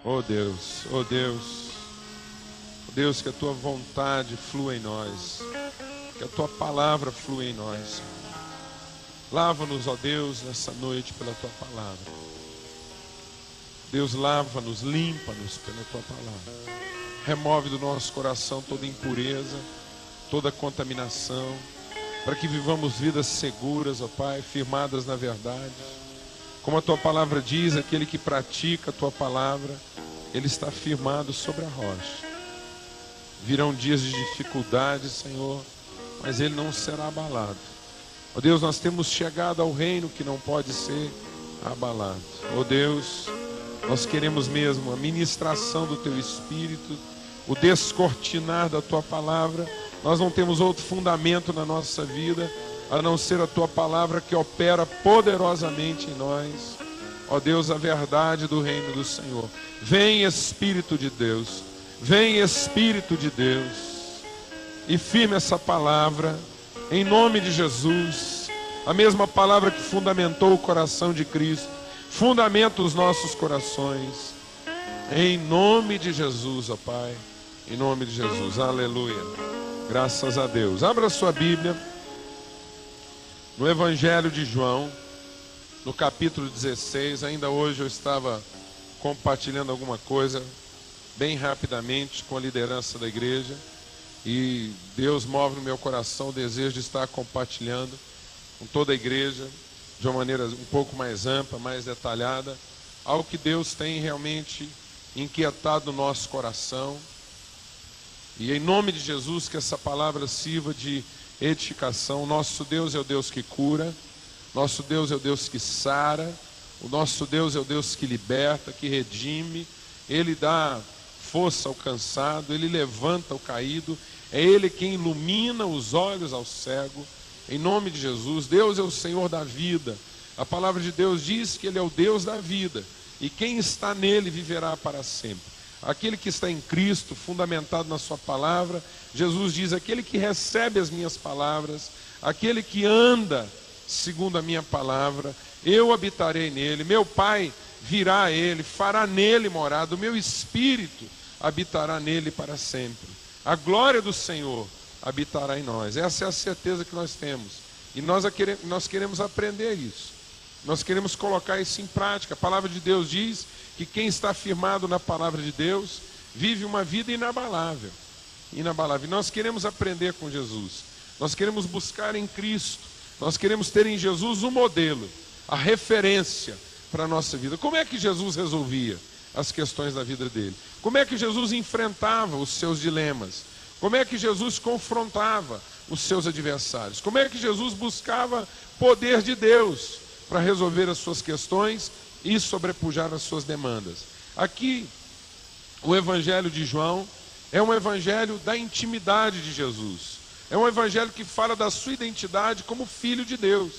Oh Deus, oh Deus, oh Deus, que a tua vontade flua em nós, que a tua palavra flua em nós. Lava-nos, ó Deus, nessa noite pela tua palavra. Deus, lava-nos, limpa-nos pela tua palavra. Remove do nosso coração toda impureza, toda contaminação, para que vivamos vidas seguras, ó Pai, firmadas na verdade. Como a tua palavra diz, aquele que pratica a tua palavra, ele está firmado sobre a rocha. Virão dias de dificuldade, Senhor, mas ele não será abalado. Ó Deus, nós temos chegado ao reino que não pode ser abalado. Ó Deus, nós queremos mesmo a ministração do teu Espírito, o descortinar da tua palavra. Nós não temos outro fundamento na nossa vida a não ser a tua palavra que opera poderosamente em nós. Ó Deus, a verdade do reino do Senhor. Vem Espírito de Deus, vem Espírito de Deus, e firme essa palavra em nome de Jesus. A mesma palavra que fundamentou o coração de Cristo, fundamenta os nossos corações, em nome de Jesus, ó Pai, em nome de Jesus, aleluia, graças a Deus. Abra sua Bíblia no Evangelho de João, no capítulo 16. Ainda hoje eu estava compartilhando alguma coisa bem rapidamente com a liderança da igreja, e Deus move no meu coração o desejo de estar compartilhando com toda a igreja de uma maneira um pouco mais ampla, mais detalhada, algo que Deus tem realmente inquietado no nosso coração. E em nome de Jesus, que essa palavra sirva de edificação. Nosso Deus é o Deus que cura, nosso Deus é o Deus que sara, o nosso Deus é o Deus que liberta, que redime. Ele dá força ao cansado, Ele levanta o caído, é Ele quem ilumina os olhos ao cego. Em nome de Jesus, Deus é o Senhor da vida. A palavra de Deus diz que Ele é o Deus da vida, e quem está nele viverá para sempre. Aquele que está em Cristo, fundamentado na sua palavra, Jesus diz: aquele que recebe as minhas palavras, aquele que anda segundo a minha palavra, eu habitarei nele, meu Pai virá a ele, fará nele morada, o meu Espírito habitará nele para sempre. A glória do Senhor habitará em nós. Essa é a certeza que nós temos, e nós queremos aprender isso. Nós queremos colocar isso em prática. A palavra de Deus diz que quem está firmado na palavra de Deus vive uma vida inabalável. Inabalável. Nós queremos aprender com Jesus. Nós queremos buscar em Cristo. Nós queremos ter em Jesus um modelo, a referência para a nossa vida. Como é que Jesus resolvia as questões da vida dele? Como é que Jesus enfrentava os seus dilemas? Como é que Jesus confrontava os seus adversários? Como é que Jesus buscava poder de Deus para resolver as suas questões e sobrepujar as suas demandas? Aqui, o Evangelho de João é um evangelho da intimidade de Jesus. É um evangelho que fala da sua identidade como Filho de Deus.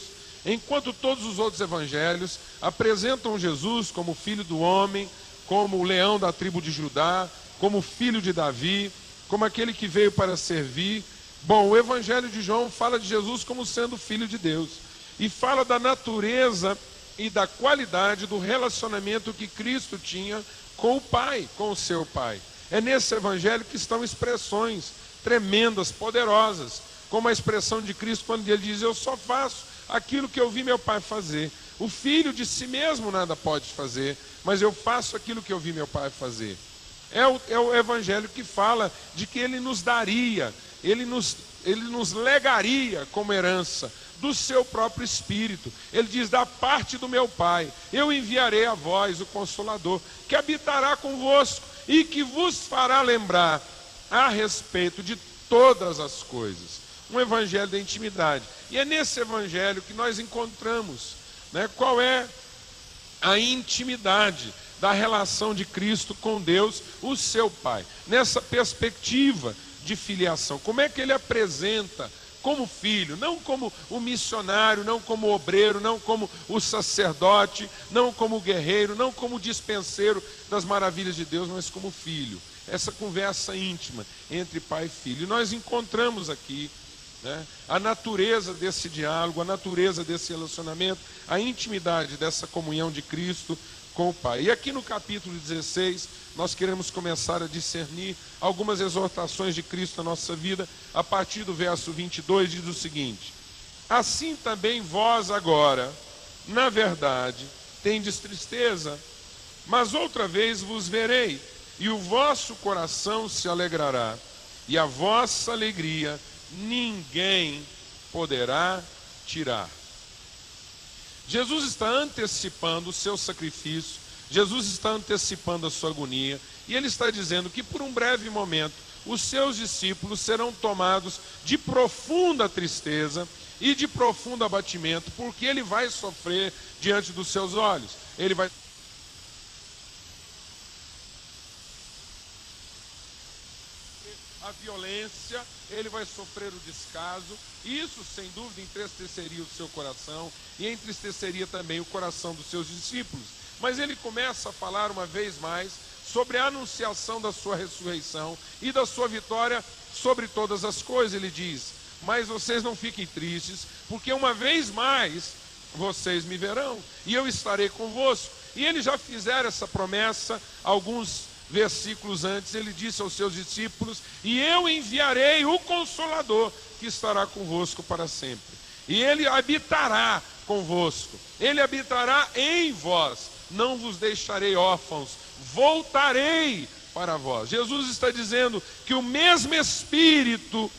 Enquanto todos os outros evangelhos apresentam Jesus como Filho do homem, como o leão da tribo de Judá, como filho de Davi, como aquele que veio para servir. Bom, o Evangelho de João fala de Jesus como sendo Filho de Deus, e fala da natureza e da qualidade do relacionamento que Cristo tinha com o Pai, com o seu Pai. É nesse Evangelho que estão expressões tremendas, poderosas, como a expressão de Cristo quando ele diz: eu só faço aquilo que eu vi meu Pai fazer. O Filho de si mesmo nada pode fazer, mas eu faço aquilo que eu vi meu Pai fazer. É o Evangelho que fala de que Ele nos daria, Ele nos legaria como herança do seu próprio Espírito. Ele diz: da parte do meu Pai eu enviarei a vós o Consolador, que habitará convosco e que vos fará lembrar a respeito de todas as coisas. Um evangelho da intimidade. E é nesse evangelho que nós encontramos, qual é a intimidade da relação de Cristo com Deus, o seu Pai. Nessa perspectiva de filiação, como é que ele apresenta como filho, não como o missionário, não como o obreiro, não como o sacerdote, não como o guerreiro, não como o dispenseiro das maravilhas de Deus, mas como filho. Essa conversa íntima entre pai e filho. E nós encontramos aqui a natureza desse diálogo, a natureza desse relacionamento, a intimidade dessa comunhão de Cristo com o Pai. E aqui no capítulo 16, nós queremos começar a discernir algumas exortações de Cristo na nossa vida. A partir do verso 22 diz o seguinte: assim também vós agora, na verdade, tendes tristeza, mas outra vez vos verei, e o vosso coração se alegrará, e a vossa alegria ninguém poderá tirar. Jesus está antecipando o seu sacrifício, Jesus está antecipando a sua agonia, e ele está dizendo que por um breve momento os seus discípulos serão tomados de profunda tristeza e de profundo abatimento, porque ele vai sofrer diante dos seus olhos. Ele vai a violência, ele vai sofrer o descaso. Isso, sem dúvida, entristeceria o seu coração e entristeceria também o coração dos seus discípulos. Mas ele começa a falar uma vez mais sobre a anunciação da sua ressurreição e da sua vitória sobre todas as coisas. Ele diz: mas vocês não fiquem tristes, porque uma vez mais vocês me verão e eu estarei convosco. E ele já fizeram essa promessa alguns versículos antes. Ele disse aos seus discípulos: e eu enviarei o Consolador, que estará convosco para sempre. E ele habitará convosco, ele habitará em vós, não vos deixarei órfãos, voltarei para vós. Jesus está dizendo que o mesmo Espírito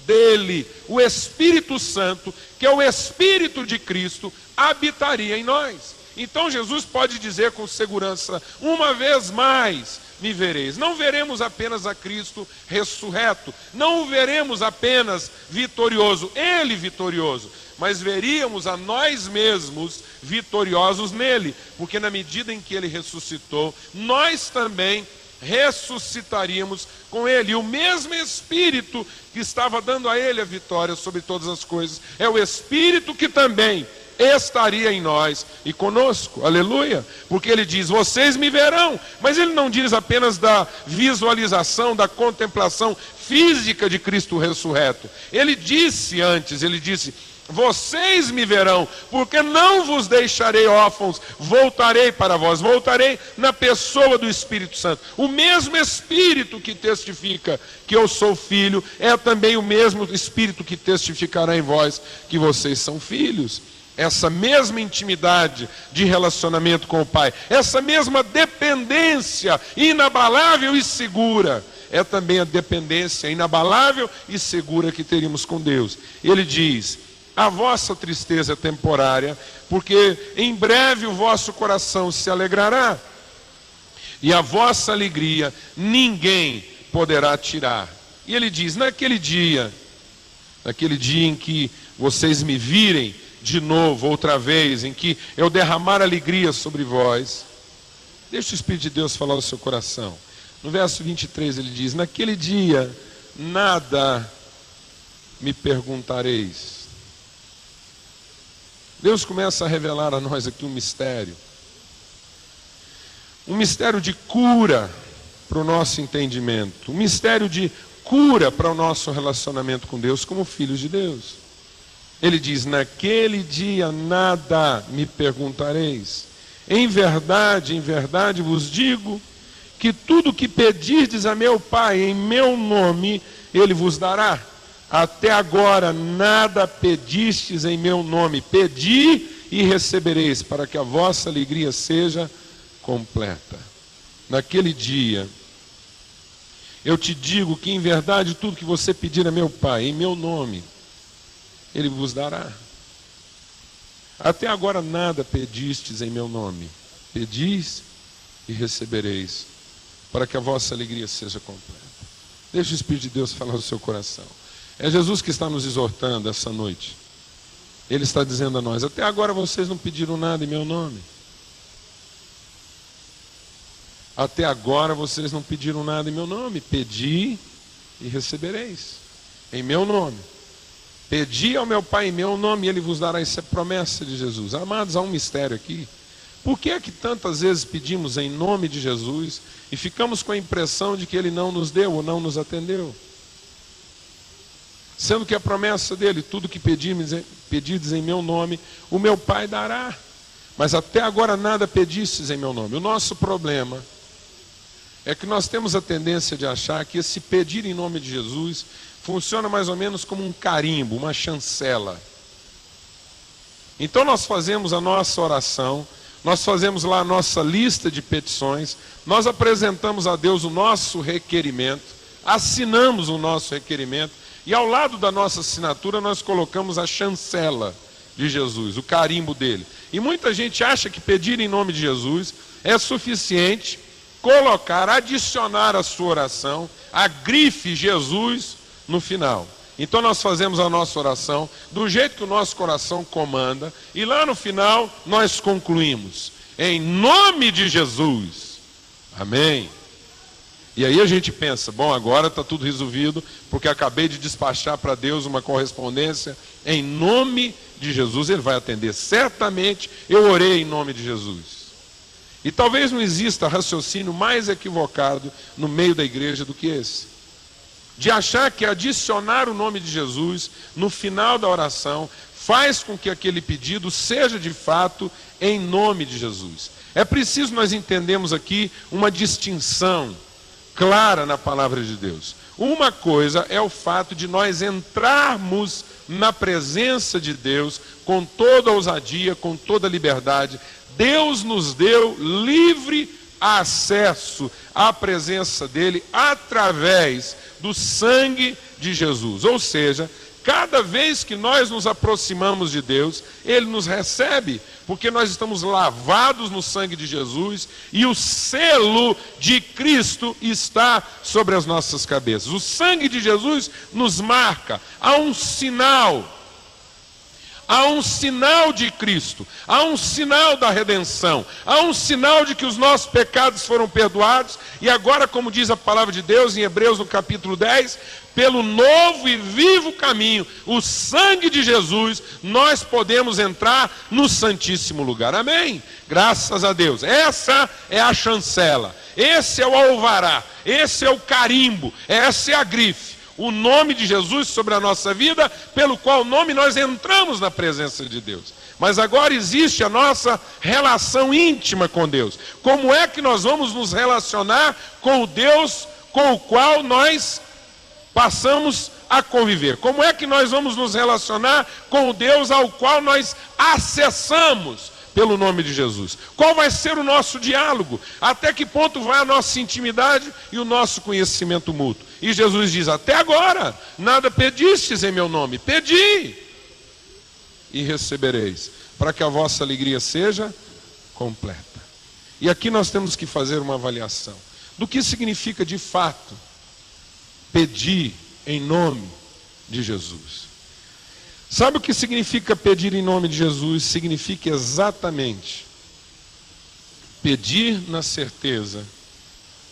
dele, o Espírito Santo, que é o Espírito de Cristo, habitaria em nós. Então Jesus pode dizer com segurança: uma vez mais me vereis. Não veremos apenas a Cristo ressurreto, não o veremos apenas vitorioso, ele vitorioso, mas veríamos a nós mesmos vitoriosos nele, porque na medida em que ele ressuscitou, nós também ressuscitaríamos com ele. E o mesmo Espírito que estava dando a ele a vitória sobre todas as coisas, é o Espírito que também estaria em nós e conosco, aleluia, porque ele diz: vocês me verão, mas ele não diz apenas da visualização, da contemplação física de Cristo ressurreto. Ele disse antes, ele disse: vocês me verão, porque não vos deixarei órfãos, voltarei para vós, voltarei na pessoa do Espírito Santo. O mesmo Espírito que testifica que eu sou filho, é também o mesmo Espírito que testificará em vós que vocês são filhos. Essa mesma intimidade de relacionamento com o Pai, essa mesma dependência inabalável e segura, é também a dependência inabalável e segura que teríamos com Deus. Ele diz: a vossa tristeza é temporária, porque em breve o vosso coração se alegrará, e a vossa alegria ninguém poderá tirar. E ele diz: naquele dia em que vocês me virem de novo, outra vez, em que eu derramar alegria sobre vós, deixa o Espírito de Deus falar no seu coração. No verso 23 ele diz: naquele dia nada me perguntareis. Deus começa a revelar a nós aqui um mistério de cura para o nosso entendimento, um mistério de cura para o nosso relacionamento com Deus como filhos de Deus. Ele diz: naquele dia nada me perguntareis. Em verdade vos digo, que tudo que pedirdes a meu Pai em meu nome, ele vos dará. Até agora nada pedistes em meu nome. Pedi e recebereis, para que a vossa alegria seja completa. Naquele dia, eu te digo que em verdade tudo que você pedir a meu Pai em meu nome, ele vos dará. Até agora nada pedistes em meu nome. Pedis e recebereis, para que a vossa alegria seja completa. Deixa o Espírito de Deus falar no seu coração. É Jesus que está nos exortando essa noite. Ele está dizendo a nós: até agora vocês não pediram nada em meu nome. Até agora vocês não pediram nada em meu nome. Pedi e recebereis em meu nome. Pedi ao meu Pai em meu nome e ele vos dará. Isso é promessa de Jesus. Amados, há um mistério aqui. Por que é que tantas vezes pedimos em nome de Jesus e ficamos com a impressão de que ele não nos deu ou não nos atendeu? Sendo que a promessa dele: tudo que pedirdes em meu nome, o meu Pai dará. mas até agora nada pedistes em meu nome. O nosso problema é que nós temos a tendência de achar que esse pedir em nome de Jesus funciona mais ou menos como um carimbo, uma chancela. Então nós fazemos a nossa oração, nós fazemos lá a nossa lista de petições, nós apresentamos a Deus o nosso requerimento, assinamos o nosso requerimento, e ao lado da nossa assinatura nós colocamos a chancela de Jesus, o carimbo dele. E muita gente acha que pedir em nome de Jesus é suficiente colocar, adicionar à sua oração a grife Jesus no final. Então nós fazemos a nossa oração do jeito que o nosso coração comanda, e lá no final nós concluímos: em nome de Jesus, amém. E aí a gente pensa, bom, agora está tudo resolvido, porque acabei de despachar para Deus uma correspondência em nome de Jesus, Ele vai atender. Certamente eu orei em nome de Jesus. E talvez não exista raciocínio mais equivocado no meio da igreja do que esse, de achar que adicionar o nome de Jesus no final da oração faz com que aquele pedido seja de fato em nome de Jesus. É preciso nós entendermos aqui uma distinção clara na palavra de Deus. Uma coisa é o fato de nós entrarmos na presença de Deus com toda ousadia, com toda liberdade. Deus nos deu livre acesso à presença dele através do sangue de Jesus. Ou seja, cada vez que nós nos aproximamos de Deus, Ele nos recebe, porque nós estamos lavados no sangue de Jesus e o selo de Cristo está sobre as nossas cabeças. O sangue de Jesus nos marca, há um sinal de Cristo, há um sinal da redenção, há um sinal de que os nossos pecados foram perdoados, e agora, como diz a palavra de Deus em Hebreus no capítulo 10, pelo novo e vivo caminho, o sangue de Jesus, nós podemos entrar no Santíssimo Lugar. Amém? Graças a Deus. Essa é a chancela, esse é o alvará, esse é o carimbo, essa é a grife. O nome de Jesus sobre a nossa vida, pelo qual nome nós entramos na presença de Deus. Mas agora existe a nossa relação íntima com Deus. Como é que nós vamos nos relacionar com o Deus com o qual nós passamos a conviver? Como é que nós vamos nos relacionar com o Deus ao qual nós acessamos pelo nome de Jesus? Qual vai ser o nosso diálogo? Até que ponto vai a nossa intimidade e o nosso conhecimento mútuo? E Jesus diz: até agora nada pedistes em meu nome. Pedi e recebereis, para que a vossa alegria seja completa. E aqui nós temos que fazer uma avaliação do que significa de fato pedir em nome de Jesus. Sabe o que significa pedir em nome de Jesus? Significa exatamente pedir na certeza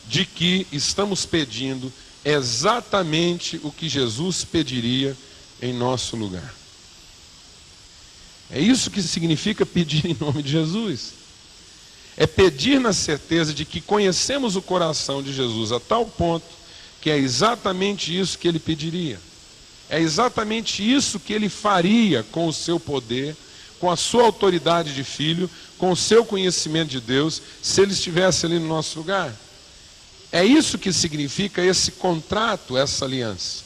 de que estamos pedindo exatamente o que Jesus pediria em nosso lugar. É isso que significa pedir em nome de Jesus. É pedir na certeza de que conhecemos o coração de Jesus a tal ponto que é exatamente isso que ele pediria. É exatamente isso que ele faria com o seu poder, com a sua autoridade de filho, com o seu conhecimento de Deus, se ele estivesse ali no nosso lugar. É isso que significa esse contrato, essa aliança.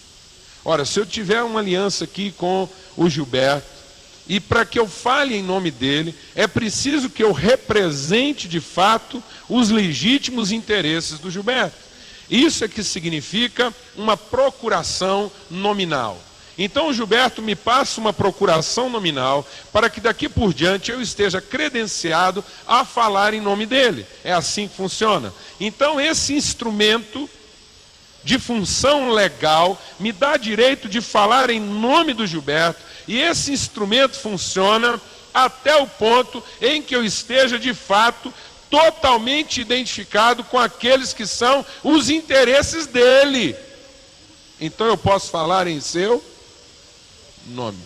Ora, se eu tiver uma aliança aqui com o Gilberto, e para que eu fale em nome dele, é preciso que eu represente de fato os legítimos interesses do Gilberto. Isso é que significa uma procuração nominal. Então o Gilberto me passa uma procuração nominal para que daqui por diante eu esteja credenciado a falar em nome dele. É assim que funciona. Então esse instrumento de função legal me dá direito de falar em nome do Gilberto, e esse instrumento funciona até o ponto em que eu esteja de fato totalmente identificado com aqueles que são os interesses dele. Então eu posso falar em seu nome.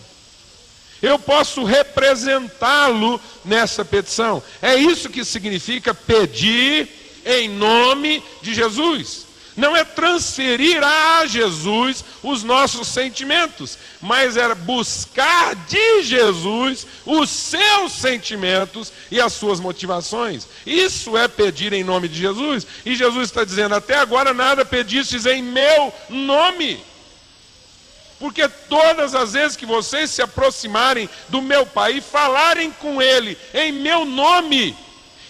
Eu posso representá-lo nessa petição. É isso que significa pedir em nome de Jesus. não é transferir a Jesus os nossos sentimentos, mas é buscar de Jesus os seus sentimentos e as suas motivações. Isso é pedir em nome de Jesus. E Jesus está dizendo: até agora nada pedistes em meu nome. Porque todas as vezes que vocês se aproximarem do meu Pai e falarem com Ele em meu nome,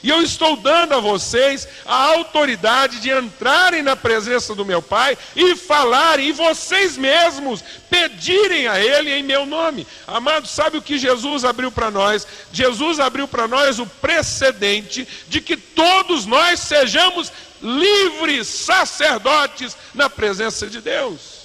e eu estou dando a vocês a autoridade de entrarem na presença do meu Pai e falarem, e vocês mesmos pedirem a Ele em meu nome. Amados, sabe o que Jesus abriu para nós? Jesus abriu para nós o precedente de que todos nós sejamos livres sacerdotes na presença de Deus.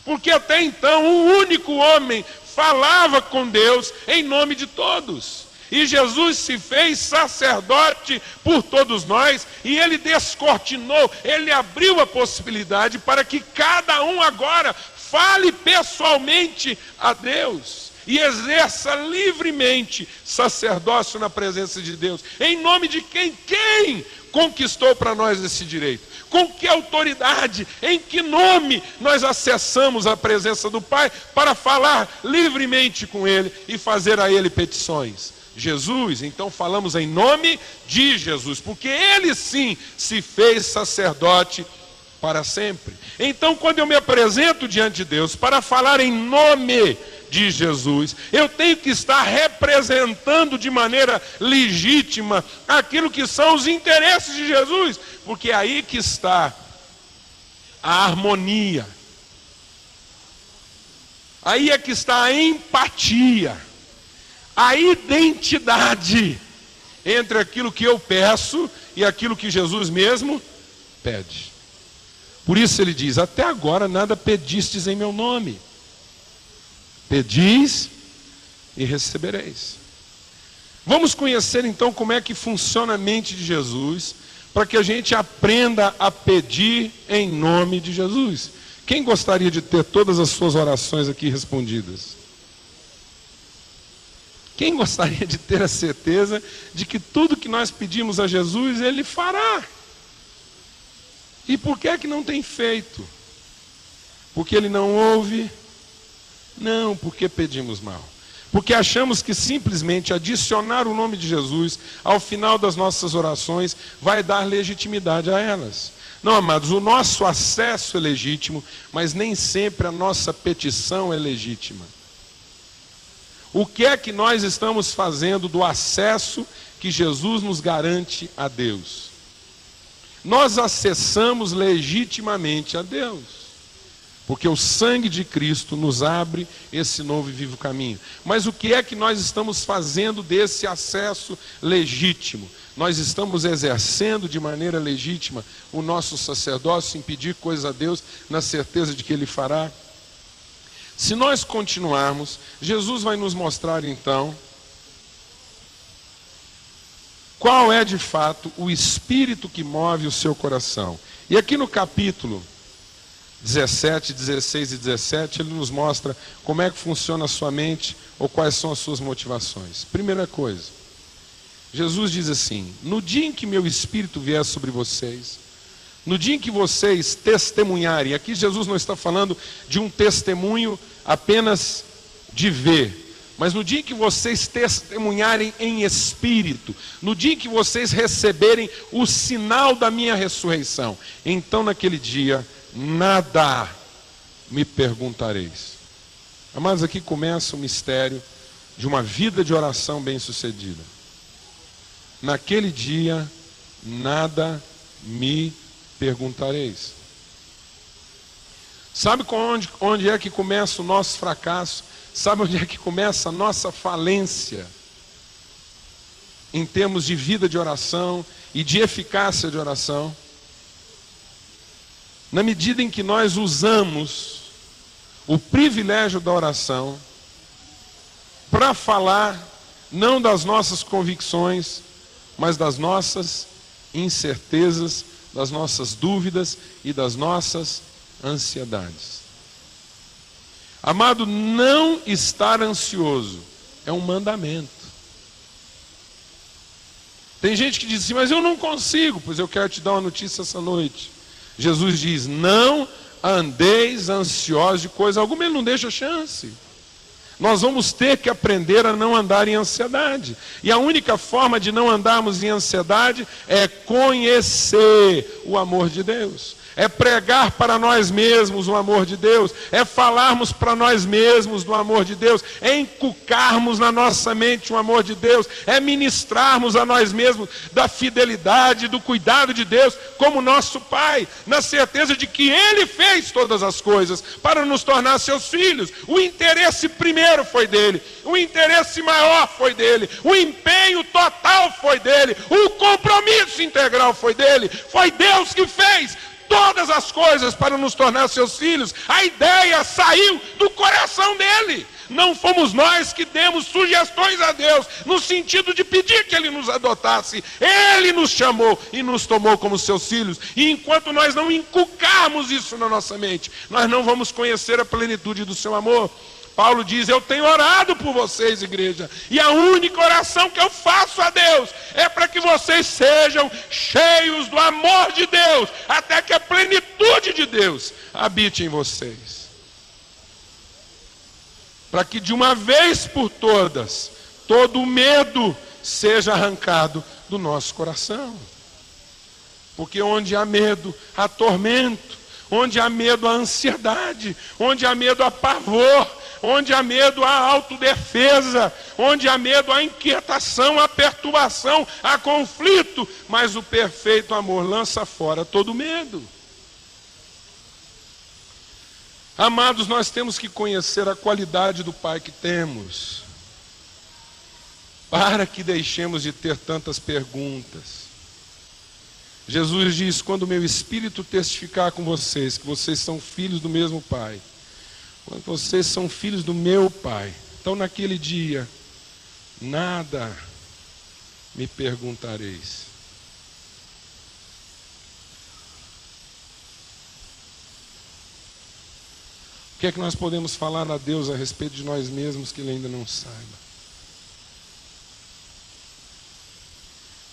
Porque até então um único homem falava com Deus em nome de todos. E Jesus se fez sacerdote por todos nós, e Ele descortinou, Ele abriu a possibilidade para que cada um agora fale pessoalmente a Deus e exerça livremente sacerdócio na presença de Deus. Em nome de quem? Quem conquistou para nós esse direito? Com que autoridade, em que nome nós acessamos a presença do Pai para falar livremente com Ele e fazer a Ele petições? Jesus. Então falamos em nome de Jesus, porque Ele sim se fez sacerdote para sempre. Então, quando eu me apresento diante de Deus para falar em nome de Jesus, eu tenho que estar representando de maneira legítima aquilo que são os interesses de Jesus, porque é aí que está a harmonia, aí é que está a empatia, a identidade entre aquilo que eu peço e aquilo que Jesus mesmo pede. Por isso ele diz: até agora nada pedistes em meu nome. Pedis e recebereis. Vamos conhecer então como é que funciona a mente de Jesus, para que a gente aprenda a pedir em nome de Jesus. Quem gostaria de ter todas as suas orações aqui respondidas? Quem gostaria de ter a certeza de que tudo que nós pedimos a Jesus, Ele fará? E por que é que não tem feito? Porque Ele não ouve? Não, porque pedimos mal. Porque achamos que simplesmente adicionar o nome de Jesus ao final das nossas orações vai dar legitimidade a elas. Não, amados, o nosso acesso é legítimo, mas nem sempre a nossa petição é legítima. O que é que nós estamos fazendo do acesso que Jesus nos garante a Deus? Nós acessamos legitimamente a Deus, porque o sangue de Cristo nos abre esse novo e vivo caminho. Mas o que é que nós estamos fazendo desse acesso legítimo? Nós estamos exercendo de maneira legítima o nosso sacerdócio em pedir coisas a Deus, na certeza de que Ele fará? Se nós continuarmos, Jesus vai nos mostrar então qual é de fato o espírito que move o seu coração. E aqui no capítulo 17, 16 e 17, ele nos mostra como é que funciona a sua mente, ou quais são as suas motivações. Primeira coisa, Jesus diz assim: no dia em que meu espírito vier sobre vocês, no dia em que vocês testemunharem, aqui Jesus não está falando de um testemunho apenas de ver, mas no dia em que vocês testemunharem em espírito, no dia em que vocês receberem o sinal da minha ressurreição, então naquele dia nada me perguntareis. Amados, aqui começa o mistério de uma vida de oração bem-sucedida. Naquele dia nada me perguntareis. Sabe onde é que começa o nosso fracasso? Sabe onde é que começa a nossa falência em termos de vida de oração e de eficácia de oração? Na medida em que nós usamos o privilégio da oração para falar não das nossas convicções, mas das nossas incertezas, das nossas dúvidas e das nossas ansiedades. Amado, não estar ansioso é um mandamento. Tem gente que diz assim: mas eu não consigo. Pois eu quero te dar uma notícia essa noite. Jesus diz: não andeis ansiosos de coisa alguma. Ele não deixa chance. Nós vamos ter que aprender a não andar em ansiedade. E a única forma de não andarmos em ansiedade é conhecer o amor de Deus. É pregar para nós mesmos o amor de Deus. É falarmos para nós mesmos do amor de Deus. É encucarmos na nossa mente o amor de Deus. É ministrarmos a nós mesmos da fidelidade, do cuidado de Deus como nosso Pai, na certeza de que Ele fez todas as coisas para nos tornar seus filhos. O interesse primeiro foi dele. O interesse maior foi dele. O empenho total foi dele. O compromisso integral foi dele. Foi Deus que fez todas as coisas para nos tornar seus filhos. A ideia saiu do coração dele. Não fomos nós que demos sugestões a Deus, no sentido de pedir que Ele nos adotasse. Ele nos chamou e nos tomou como seus filhos. E enquanto nós não inculcarmos isso na nossa mente, nós não vamos conhecer a plenitude do seu amor. Paulo diz: eu tenho orado por vocês, igreja, e a única oração que eu faço a Deus é para que vocês sejam cheios do amor de Deus, até que a plenitude de Deus habite em vocês. Para que de uma vez por todas, todo o medo seja arrancado do nosso coração. Porque onde há medo, há tormento. Onde há medo, há ansiedade. Onde há medo, há pavor. Onde há medo, há autodefesa. Onde há medo, há inquietação, há perturbação, há conflito. Mas o perfeito amor lança fora todo medo. Amados, nós temos que conhecer a qualidade do Pai que temos, para que deixemos de ter tantas perguntas. Jesus diz: quando o meu Espírito testificar com vocês que vocês são filhos do mesmo Pai, quando vocês são filhos do meu Pai, então naquele dia, nada me perguntareis. O que é que nós podemos falar a Deus a respeito de nós mesmos que Ele ainda não saiba?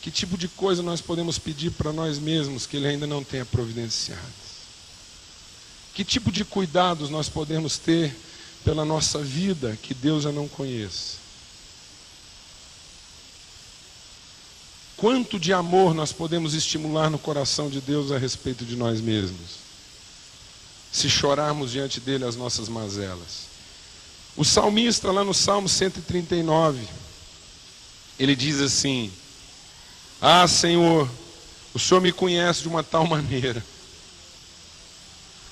Que tipo de coisa nós podemos pedir para nós mesmos que Ele ainda não tenha providenciado? Que tipo de cuidados nós podemos ter pela nossa vida que Deus já não conhece? Quanto de amor nós podemos estimular no coração de Deus a respeito de nós mesmos, se chorarmos diante dele as nossas mazelas? O salmista, lá no Salmo 139, ele diz assim: ah, Senhor, o Senhor me conhece de uma tal maneira,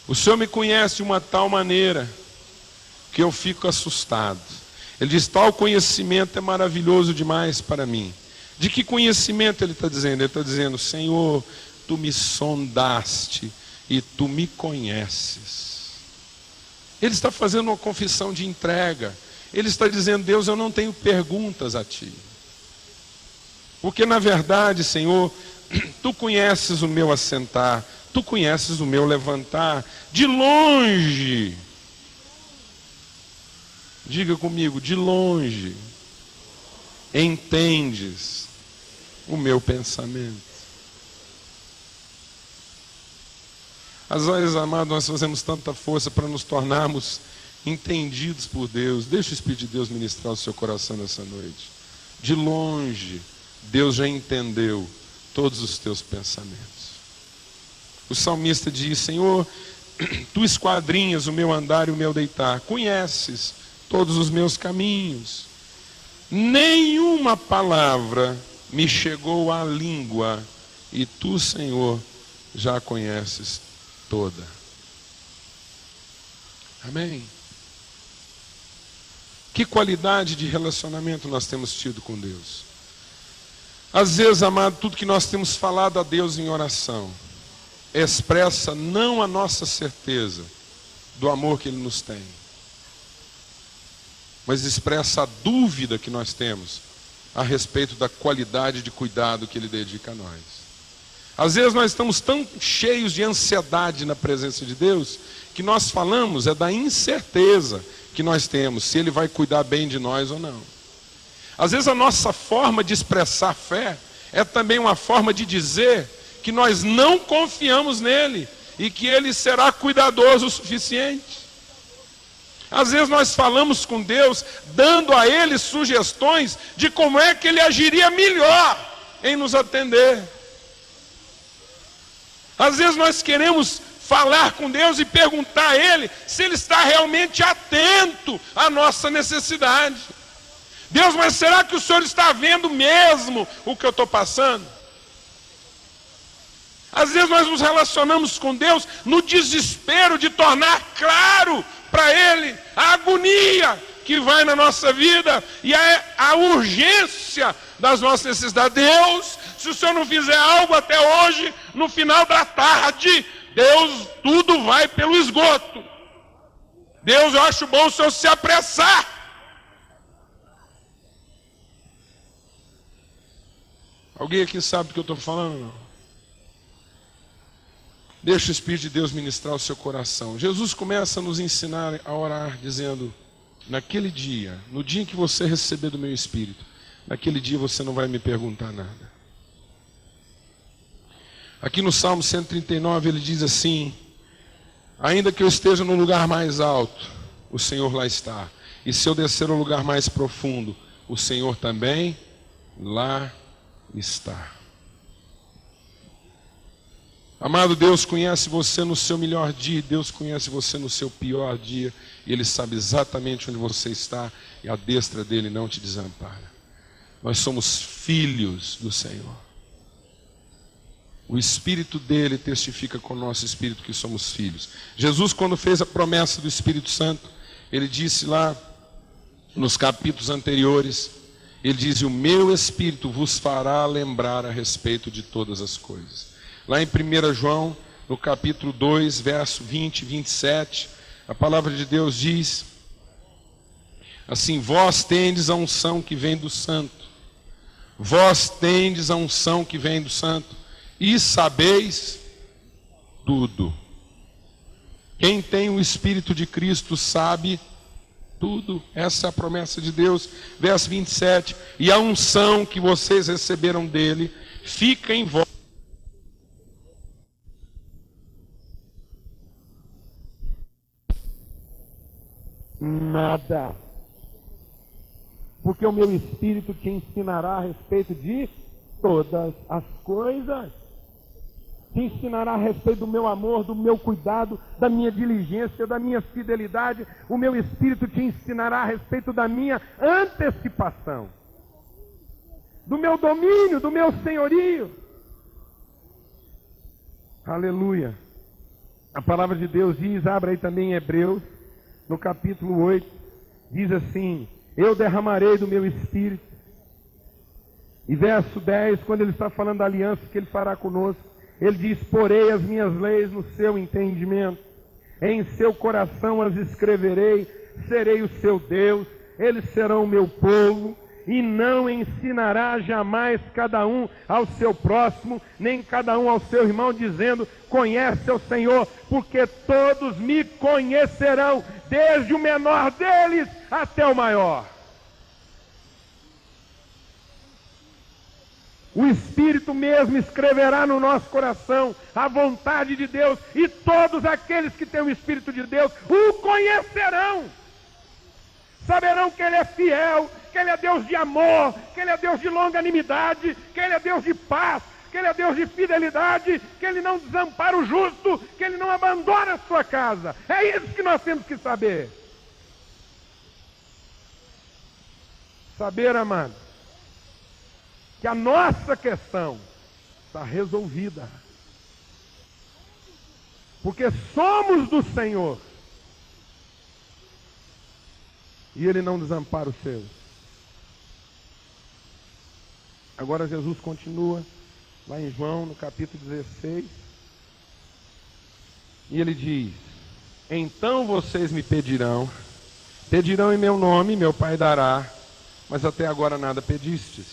o Senhor me conhece de uma tal maneira que eu fico assustado. Ele diz: tal conhecimento é maravilhoso demais para mim. De que conhecimento ele está dizendo? Ele está dizendo: Senhor, tu me sondaste e tu me conheces. Ele está fazendo uma confissão de entrega. Ele está dizendo: Deus, eu não tenho perguntas a ti, porque na verdade, Senhor, tu conheces o meu assentar, tu conheces o meu levantar. De longe, diga comigo, de longe entendes o meu pensamento. Às vezes, amados, nós fazemos tanta força para nos tornarmos entendidos por Deus. Deixa o Espírito de Deus ministrar o seu coração nessa noite. De longe, Deus já entendeu todos os teus pensamentos. O salmista diz: Senhor, tu esquadrinhas o meu andar e o meu deitar, conheces todos os meus caminhos. Nenhuma palavra me chegou à língua, e tu, Senhor, já a conheces toda. Amém? Que qualidade de relacionamento nós temos tido com Deus. Às vezes, amado, tudo que nós temos falado a Deus em oração expressa não a nossa certeza do amor que Ele nos tem, mas expressa a dúvida que nós temos a respeito da qualidade de cuidado que Ele dedica a nós. Às vezes nós estamos tão cheios de ansiedade na presença de Deus, que nós falamos da incerteza que nós temos, se Ele vai cuidar bem de nós ou não. Às vezes a nossa forma de expressar fé é também uma forma de dizer que nós não confiamos nele, e que Ele será cuidadoso o suficiente. Às vezes nós falamos com Deus, dando a Ele sugestões de como é que Ele agiria melhor em nos atender. Às vezes nós queremos falar com Deus e perguntar a Ele se Ele está realmente atento à nossa necessidade. Deus, mas será que o Senhor está vendo mesmo o que eu estou passando? Às vezes nós nos relacionamos com Deus no desespero de tornar claro para Ele a agonia que vai na nossa vida e a urgência das nossas necessidades. Deus, se o Senhor não fizer algo até hoje, no final da tarde, Deus, tudo vai pelo esgoto. Deus, eu acho bom o Senhor se apressar. Alguém aqui sabe do que eu estou falando? Não? Deixa o Espírito de Deus ministrar o seu coração. Jesus começa a nos ensinar a orar, dizendo: naquele dia, no dia em que você receber do meu Espírito, naquele dia você não vai me perguntar nada. Aqui no Salmo 139 ele diz assim: ainda que eu esteja no lugar mais alto, o Senhor lá está. E se eu descer ao lugar mais profundo, o Senhor também lá está. Amado, Deus conhece você no seu melhor dia, Deus conhece você no seu pior dia, e Ele sabe exatamente onde você está, e a destra dele não te desampara. Nós somos filhos do Senhor. O Espírito dele testifica com o nosso espírito que somos filhos. Jesus, quando fez a promessa do Espírito Santo, ele disse lá nos capítulos anteriores, ele diz: o meu Espírito vos fará lembrar a respeito de todas as coisas. Lá em 1 João, no capítulo 2, verso 20 e 27, a palavra de Deus diz assim: vós tendes a unção que vem do Santo, vós tendes a unção que vem do Santo, e sabeis tudo. Quem tem o Espírito de Cristo sabe tudo. Essa é a promessa de Deus. Verso 27, e a unção que vocês receberam dele fica em vós. Nada, porque o meu Espírito te ensinará a respeito de todas as coisas, te ensinará a respeito do meu amor, do meu cuidado, da minha diligência, da minha fidelidade. O meu Espírito te ensinará a respeito da minha antecipação, do meu domínio, do meu senhorio. Aleluia. A palavra de Deus diz, abra aí também em Hebreus, no capítulo 8, diz assim: eu derramarei do meu Espírito. E verso 10, quando ele está falando da aliança que ele fará conosco, ele diz: porei as minhas leis no seu entendimento, em seu coração as escreverei, serei o seu Deus, eles serão o meu povo. E não ensinará jamais cada um ao seu próximo, nem cada um ao seu irmão, dizendo: conhece o Senhor, porque todos me conhecerão, desde o menor deles até o maior. O Espírito mesmo escreverá no nosso coração a vontade de Deus, e todos aqueles que têm o Espírito de Deus o conhecerão. Saberão que Ele é fiel, que Ele é Deus de amor, que Ele é Deus de longanimidade, que Ele é Deus de paz, que Ele é Deus de fidelidade, que Ele não desampara o justo, que Ele não abandona a sua casa. É isso que nós temos que saber. Saber, amado, que a nossa questão está resolvida, porque somos do Senhor. E Ele não desampara os seus. Agora Jesus continua, lá em João, no capítulo 16. E Ele diz: então vocês me pedirão em meu nome, meu Pai dará, mas até agora nada pedistes.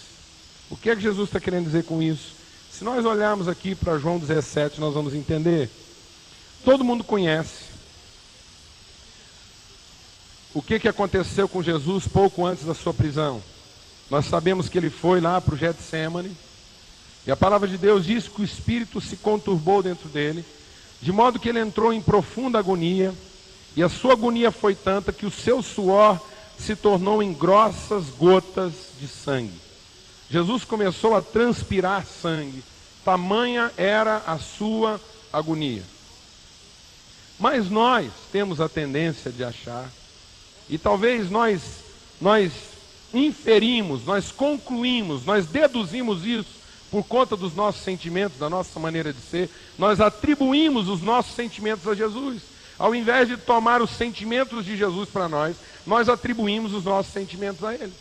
O que é que Jesus está querendo dizer com isso? Se nós olharmos aqui para João 17, nós vamos entender. Todo mundo conhece o que aconteceu com Jesus pouco antes da sua prisão. Nós sabemos que ele foi lá para o Getsêmani, e a palavra de Deus diz que o Espírito se conturbou dentro dele, de modo que ele entrou em profunda agonia, e a sua agonia foi tanta que o seu suor se tornou em grossas gotas de sangue. Jesus começou a transpirar sangue, tamanha era a sua agonia. Mas nós temos a tendência de achar, e talvez nós inferimos, nós concluímos, nós deduzimos isso por conta dos nossos sentimentos, da nossa maneira de ser, nós atribuímos os nossos sentimentos a Jesus. Ao invés de tomar os sentimentos de Jesus para nós atribuímos os nossos sentimentos a Ele.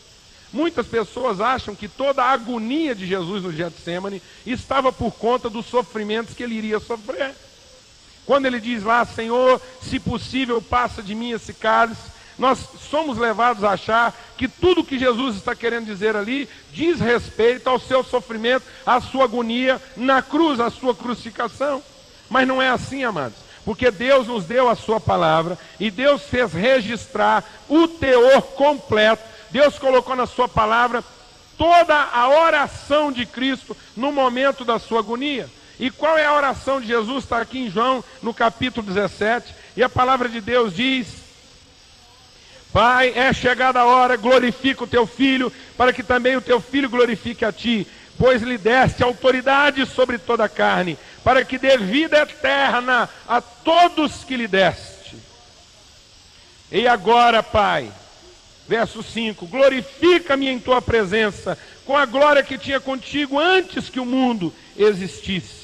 Muitas pessoas acham que toda a agonia de Jesus no Getsemane estava por conta dos sofrimentos que Ele iria sofrer. Quando Ele diz lá, Senhor, se possível, passa de mim esse cálice, nós somos levados a achar que tudo que Jesus está querendo dizer ali diz respeito ao seu sofrimento, à sua agonia na cruz, à sua crucificação. Mas não é assim, amados, porque Deus nos deu a sua palavra e Deus fez registrar o teor completo. Deus colocou na sua palavra toda a oração de Cristo no momento da sua agonia. E qual é a oração de Jesus? Está aqui em João, no capítulo 17, e a palavra de Deus diz: Pai, é chegada a hora, glorifica o teu Filho, para que também o teu Filho glorifique a ti, pois lhe deste autoridade sobre toda a carne, para que dê vida eterna a todos que lhe deste. E agora, Pai, verso 5, glorifica-me em tua presença, com a glória que tinha contigo antes que o mundo existisse.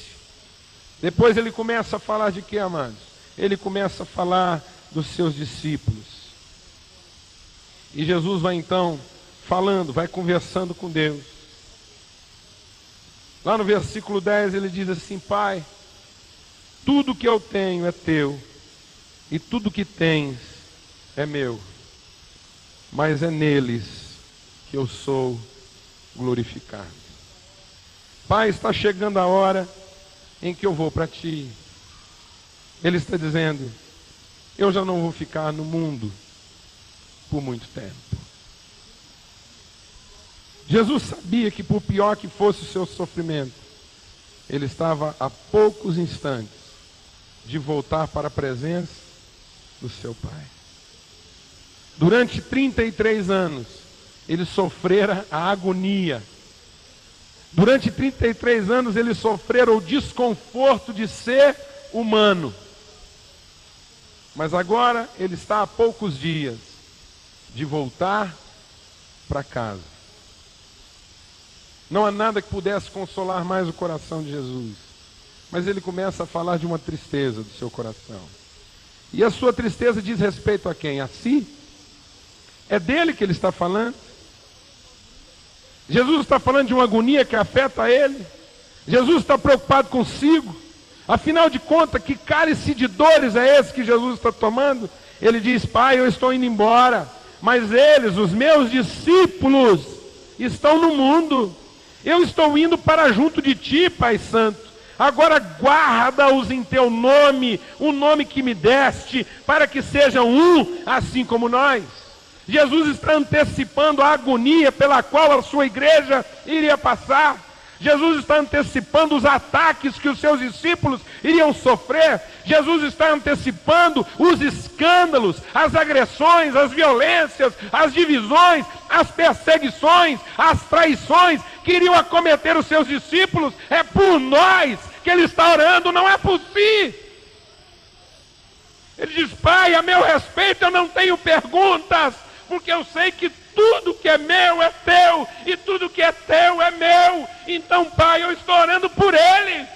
Depois ele começa a falar de quê, amados? Ele começa a falar dos seus discípulos. E Jesus vai então falando, vai conversando com Deus. Lá no versículo 10 ele diz assim: Pai, tudo que eu tenho é teu, e tudo que tens é meu, mas é neles que eu sou glorificado. Pai, está chegando a hora em que eu vou para ti. Ele está dizendo: eu já não vou ficar no mundo por muito tempo. Jesus sabia que, por pior que fosse o seu sofrimento, ele estava a poucos instantes de voltar para a presença do seu Pai. Durante 33 anos, ele sofrera a agonia. Durante 33 anos, ele sofrera o desconforto de ser humano. Mas agora, ele está a poucos dias de voltar para casa. Não há nada que pudesse consolar mais o coração de Jesus. Mas ele começa a falar de uma tristeza do seu coração. E a sua tristeza diz respeito a quem? A si? É dele que ele está falando? Jesus está falando de uma agonia que afeta ele? Jesus está preocupado consigo? Afinal de contas, que cálice de dores é esse que Jesus está tomando? Ele diz: Pai, eu estou indo embora, mas eles, os meus discípulos, estão no mundo. Eu estou indo para junto de ti, Pai Santo. Agora guarda-os em teu nome, o nome que me deste, para que sejam um, assim como nós. Jesus está antecipando a agonia pela qual a sua igreja iria passar. Jesus está antecipando os ataques que os seus discípulos iriam sofrer. Jesus está antecipando os escândalos, as agressões, as violências, as divisões, as perseguições, as traições que iriam acometer os seus discípulos. É por nós que ele está orando, não é por si. Ele diz: Pai, a meu respeito eu não tenho perguntas, porque eu sei que tudo que é meu é teu, e tudo que é teu é meu. Então, Pai, eu estou orando por ele.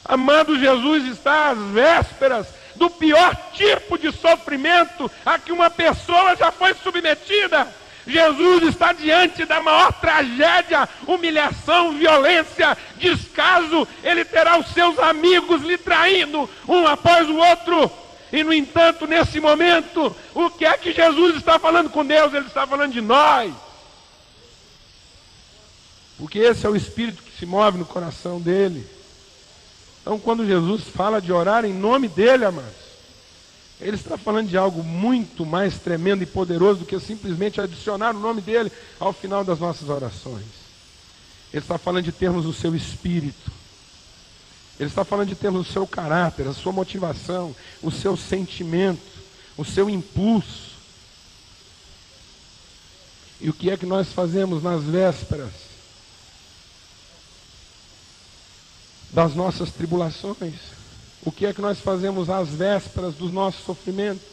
Amado, Jesus está às vésperas do pior tipo de sofrimento a que uma pessoa já foi submetida. Jesus está diante da maior tragédia, humilhação, violência, descaso. Ele terá os seus amigos lhe traindo, um após o outro. E no entanto, nesse momento, o que é que Jesus está falando com Deus? Ele está falando de nós. Porque esse é o espírito que se move no coração dele. Então, quando Jesus fala de orar em nome dele, amados, ele está falando de algo muito mais tremendo e poderoso do que simplesmente adicionar o nome dele ao final das nossas orações. Ele está falando de termos o seu espírito. Ele está falando de termos o seu caráter, a sua motivação, o seu sentimento, o seu impulso. E o que é que nós fazemos nas vésperas das nossas tribulações? O que é que nós fazemos às vésperas dos nossos sofrimentos?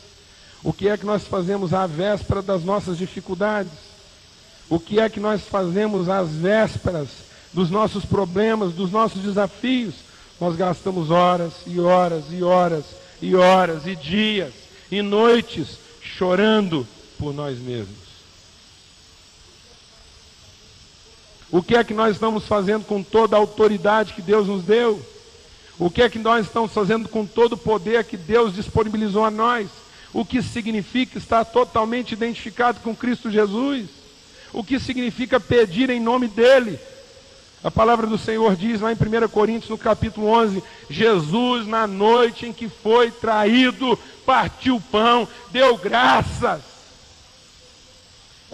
O que é que nós fazemos à véspera das nossas dificuldades? O que é que nós fazemos às vésperas dos nossos problemas, dos nossos desafios? Nós gastamos horas e horas e horas e horas e dias e noites chorando por nós mesmos. O que é que nós estamos fazendo com toda a autoridade que Deus nos deu? O que é que nós estamos fazendo com todo o poder que Deus disponibilizou a nós? O que significa estar totalmente identificado com Cristo Jesus? O que significa pedir em nome dEle? A palavra do Senhor diz lá em 1 Coríntios, no capítulo 11, Jesus, na noite em que foi traído, partiu o pão, deu graças.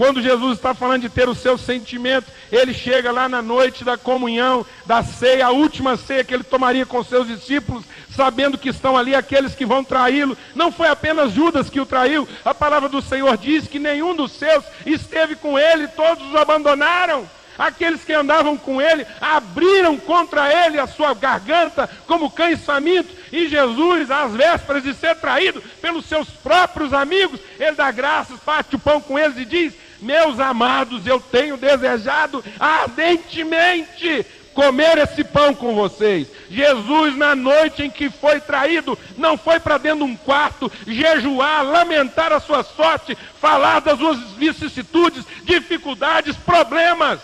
Quando Jesus está falando de ter o seu sentimento, ele chega lá na noite da comunhão, da ceia, a última ceia que ele tomaria com seus discípulos, sabendo que estão ali aqueles que vão traí-lo. Não foi apenas Judas que o traiu, a palavra do Senhor diz que nenhum dos seus esteve com ele, todos o abandonaram. Aqueles que andavam com ele abriram contra ele a sua garganta como cães famintos. E Jesus, às vésperas de ser traído pelos seus próprios amigos, ele dá graças, parte o pão com eles e diz: meus amados, eu tenho desejado ardentemente comer esse pão com vocês. Jesus, na noite em que foi traído, não foi para dentro de um quarto jejuar, lamentar a sua sorte, falar das suas vicissitudes, dificuldades, problemas.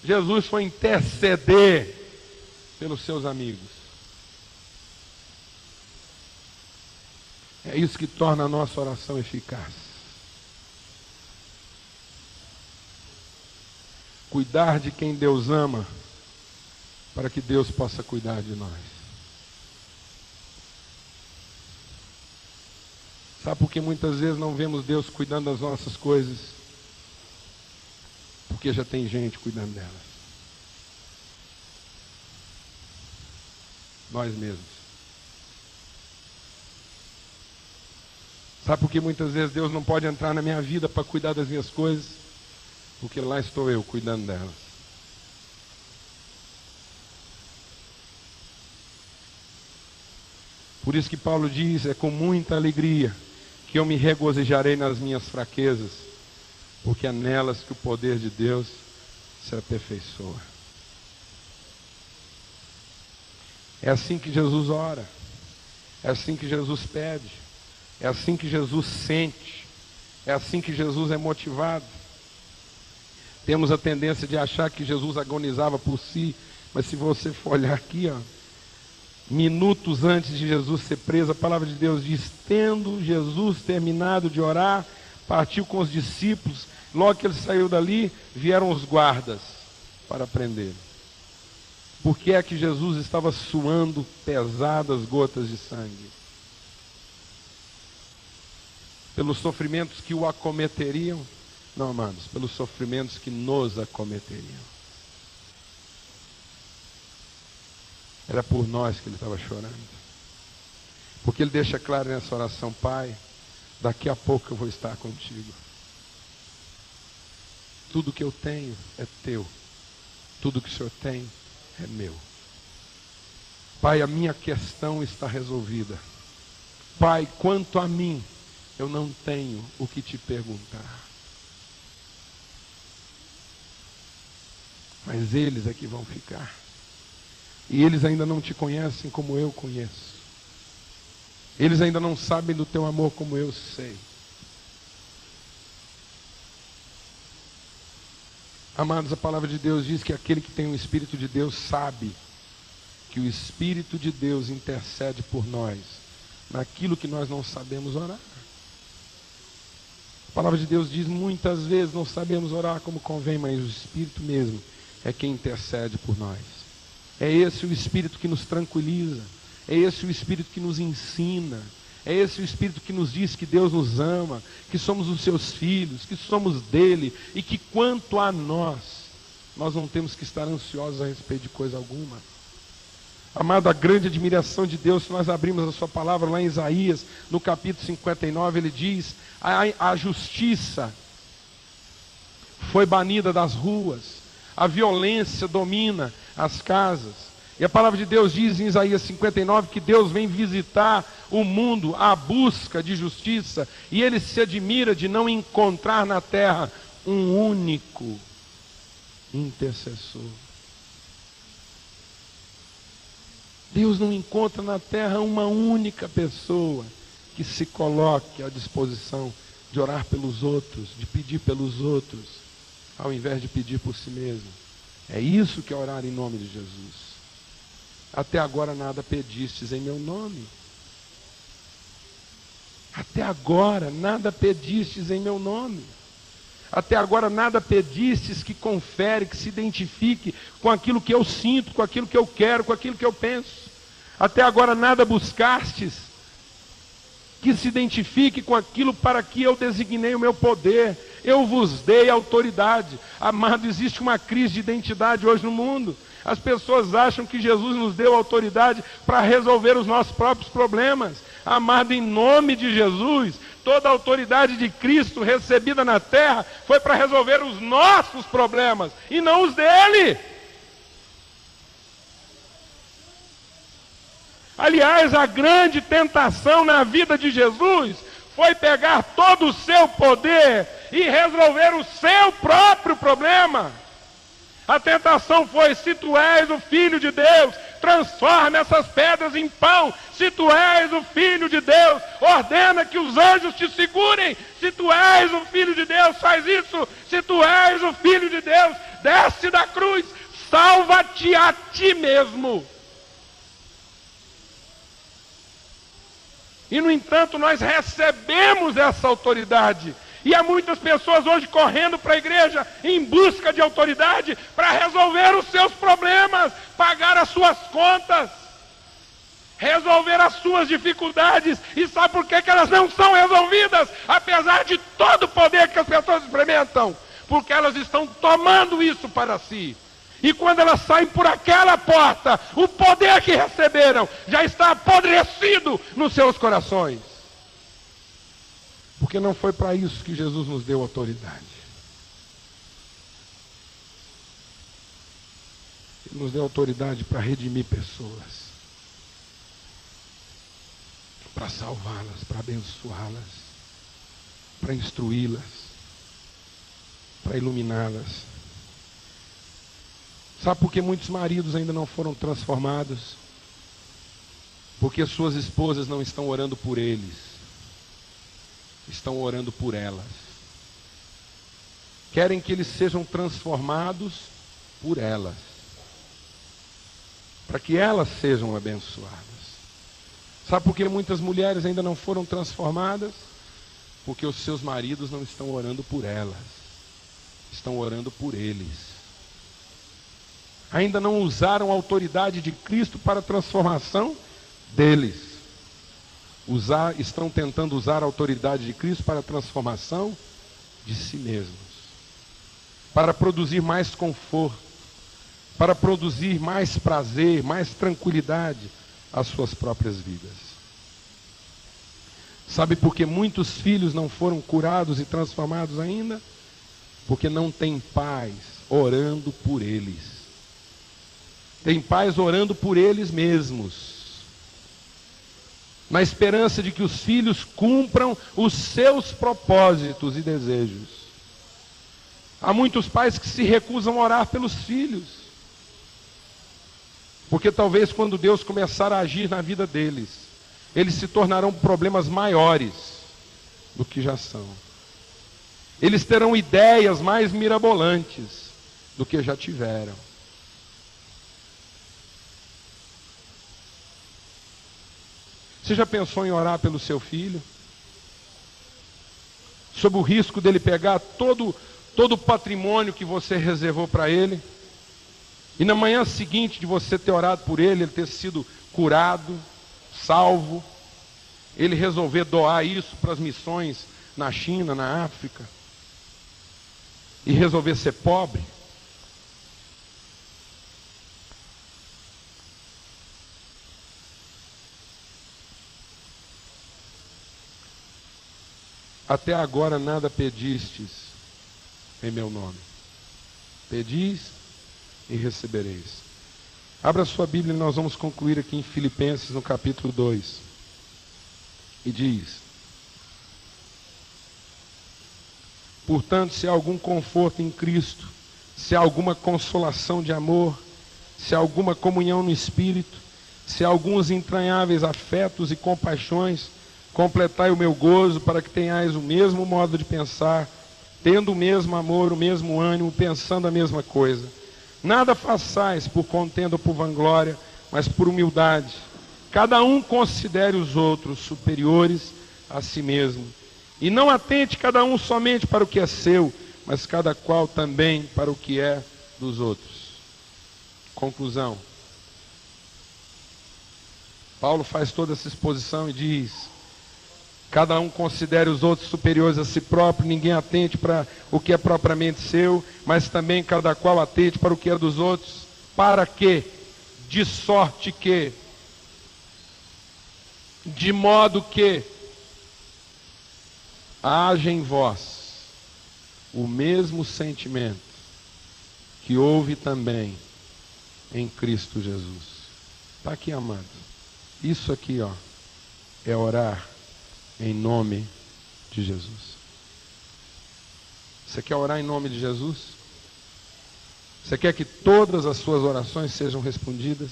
Jesus foi interceder pelos seus amigos. É isso que torna a nossa oração eficaz. Cuidar de quem Deus ama, para que Deus possa cuidar de nós. Sabe por que muitas vezes não vemos Deus cuidando das nossas coisas? Porque já tem gente cuidando delas. Nós mesmos. Sabe por que muitas vezes Deus não pode entrar na minha vida para cuidar das minhas coisas? Porque lá estou eu cuidando delas. Por isso que Paulo diz: é com muita alegria que eu me regozijarei nas minhas fraquezas, porque é nelas que o poder de Deus se aperfeiçoa. É assim que Jesus ora, é assim que Jesus pede, é assim que Jesus sente, é assim que Jesus é motivado. Temos a tendência de achar que Jesus agonizava por si, mas se você for olhar aqui, minutos antes de Jesus ser preso, a palavra de Deus diz: tendo Jesus terminado de orar, partiu com os discípulos. Logo que ele saiu dali, vieram os guardas para prender. Por que é que Jesus estava suando pesadas gotas de sangue? Pelos sofrimentos que o acometeriam? Não, amados, pelos sofrimentos que nos acometeriam. Era por nós que ele estava chorando. Porque ele deixa claro nessa oração: Pai, daqui a pouco eu vou estar contigo. Tudo que eu tenho é teu. Tudo que o Senhor tem é meu. Pai, a minha questão está resolvida. Pai, quanto a mim, eu não tenho o que te perguntar. Mas eles é que vão ficar. E eles ainda não te conhecem como eu conheço. Eles ainda não sabem do teu amor como eu sei. Amados, a palavra de Deus diz que aquele que tem o Espírito de Deus sabe que o Espírito de Deus intercede por nós naquilo que nós não sabemos orar. A palavra de Deus diz: muitas vezes não sabemos orar como convém, mas o Espírito mesmo é quem intercede por nós. É esse o Espírito que nos tranquiliza, é esse o Espírito que nos ensina, é esse o Espírito que nos diz que Deus nos ama, que somos os seus filhos, que somos dele, e que quanto a nós, nós não temos que estar ansiosos a respeito de coisa alguma. Amado, a grande admiração de Deus, se nós abrimos a sua palavra lá em Isaías, no capítulo 59, ele diz: a justiça foi banida das ruas, a violência domina as casas. E a palavra de Deus diz em Isaías 59 que Deus vem visitar o mundo à busca de justiça, e ele se admira de não encontrar na terra um único intercessor. Deus não encontra na terra uma única pessoa que se coloque à disposição de orar pelos outros, de pedir pelos outros, ao invés de pedir por si mesmo. É isso que é orar em nome de Jesus. Até agora nada pedistes em meu nome. Até agora nada pedistes em meu nome. Até agora nada pedistes que confere, que se identifique com aquilo que eu sinto, com aquilo que eu quero, com aquilo que eu penso. Até agora nada buscastes que se identifique com aquilo para que eu designei o meu poder. Eu vos dei autoridade. Amado, existe uma crise de identidade hoje no mundo. As pessoas acham que Jesus nos deu autoridade para resolver os nossos próprios problemas. Amado, em nome de Jesus, toda a autoridade de Cristo recebida na terra foi para resolver os nossos problemas e não os dele. Aliás, a grande tentação na vida de Jesus foi pegar todo o seu poder e resolver o seu próprio problema. A tentação foi: se tu és o Filho de Deus, transforma essas pedras em pão. Se tu és o Filho de Deus, ordena que os anjos te segurem. Se tu és o Filho de Deus, faz isso. Se tu és o Filho de Deus, desce da cruz, salva-te a ti mesmo. E no entanto nós recebemos essa autoridade. E há muitas pessoas hoje correndo para a igreja em busca de autoridade para resolver os seus problemas, pagar as suas contas, resolver as suas dificuldades. E sabe por que elas não são resolvidas? Apesar de todo o poder que as pessoas experimentam. Porque elas estão tomando isso para si. E quando elas saem por aquela porta, o poder que receberam já está apodrecido nos seus corações. Porque não foi para isso que Jesus nos deu autoridade. Ele nos deu autoridade para redimir pessoas, para salvá-las, para abençoá-las, para instruí-las, para iluminá-las. Sabe por que muitos maridos ainda não foram transformados? Porque suas esposas não estão orando por eles, estão orando por elas. Querem que eles sejam transformados por elas, para que elas sejam abençoadas. Sabe por que muitas mulheres ainda não foram transformadas? Porque os seus maridos não estão orando por elas, estão orando por eles. Ainda não usaram a autoridade de Cristo para a transformação deles. Estão tentando usar a autoridade de Cristo para a transformação de si mesmos. Para produzir mais conforto, para produzir mais prazer, mais tranquilidade às suas próprias vidas. Sabe por que muitos filhos não foram curados e transformados ainda? Porque não tem pais orando por eles. Tem pais orando por eles mesmos, na esperança de que os filhos cumpram os seus propósitos e desejos. Há muitos pais que se recusam a orar pelos filhos, porque talvez quando Deus começar a agir na vida deles, eles se tornarão problemas maiores do que já são. Eles terão ideias mais mirabolantes do que já tiveram. Você já pensou em orar pelo seu filho? Sob o risco dele pegar todo o patrimônio que você reservou para ele, e na manhã seguinte de você ter orado por ele ter sido curado, salvo, ele resolver doar isso para as missões na China, na África, e resolver ser pobre? até agora nada pedistes em meu nome. Pedis e recebereis. Abra sua Bíblia e nós vamos concluir aqui em Filipenses, no capítulo 2. E diz: portanto, se há algum conforto em Cristo, se há alguma consolação de amor, se há alguma comunhão no Espírito, se há alguns entranháveis afetos e compaixões, completai o meu gozo, para que tenhais o mesmo modo de pensar, tendo o mesmo amor, o mesmo ânimo, pensando a mesma coisa. Nada façais por contenda ou por vanglória, mas por humildade. Cada um considere os outros superiores a si mesmo. E não atente cada um somente para o que é seu, mas cada qual também para o que é dos outros. Conclusão. Paulo faz toda essa exposição e diz: cada um considere os outros superiores a si próprio, ninguém atente para o que é propriamente seu, mas também cada qual atente para o que é dos outros. Para quê? De sorte que, de modo que, haja em vós o mesmo sentimento que houve também em Cristo Jesus. Está aqui, amado. Isso aqui, ó, é orar em nome de Jesus. Você quer orar em nome de Jesus? Você quer que todas as suas orações sejam respondidas?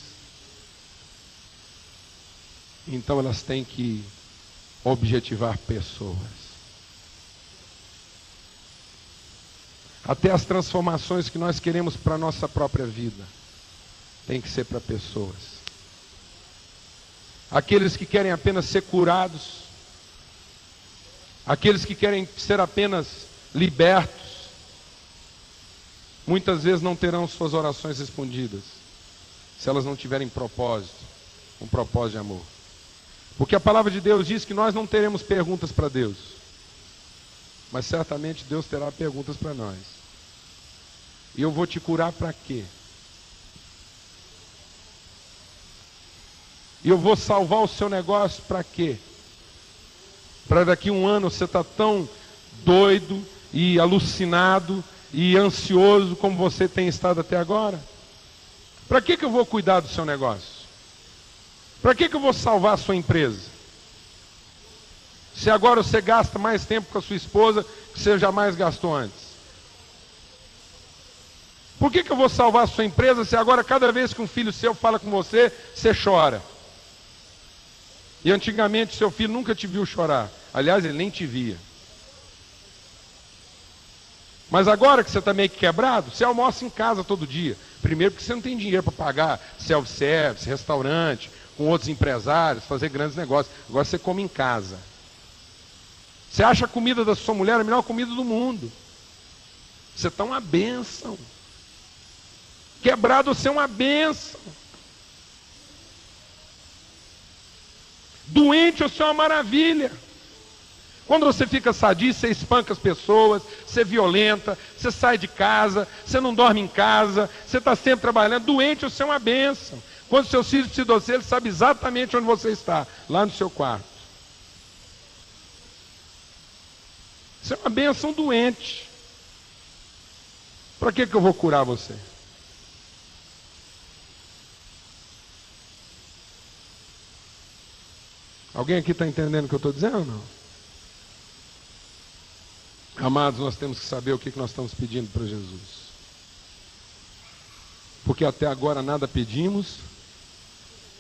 Então elas têm que objetivar pessoas. Até as transformações que nós queremos para a nossa própria vida tem que ser para pessoas. Aqueles que querem apenas ser curados, aqueles que querem ser apenas libertos, muitas vezes não terão suas orações respondidas, se elas não tiverem propósito, um propósito de amor. Porque a palavra de Deus diz que nós não teremos perguntas para Deus, mas certamente Deus terá perguntas para nós. E eu vou te curar para quê? E eu vou salvar o seu negócio para quê? Para daqui um ano você estar tão doido e alucinado e ansioso como você tem estado até agora? Para que eu vou cuidar do seu negócio? Para que eu vou salvar a sua empresa? Se agora você gasta mais tempo com a sua esposa que você jamais gastou antes. Por que eu vou salvar a sua empresa se agora cada vez que um filho seu fala com você, você chora? E antigamente seu filho nunca te viu chorar. Aliás, ele nem te via. Mas agora que você está meio que quebrado, você almoça em casa todo dia. Primeiro porque você não tem dinheiro para pagar self-service, restaurante, com outros empresários, fazer grandes negócios. Agora você come em casa. Você acha a comida da sua mulher a melhor comida do mundo. Você está uma bênção. Quebrado, você é uma bênção. Doente, você é uma maravilha. Quando você fica sadio, você espanca as pessoas, você violenta, você sai de casa, você não dorme em casa, você está sempre trabalhando. Doente, você é uma bênção. Quando seus filhos precisam de você, ele sabe exatamente onde você está, lá no seu quarto. Você é uma bênção doente. Para que eu vou curar você? Alguém aqui está entendendo o que eu estou dizendo ou não? Amados, nós temos que saber o que nós estamos pedindo para Jesus. Porque até agora nada pedimos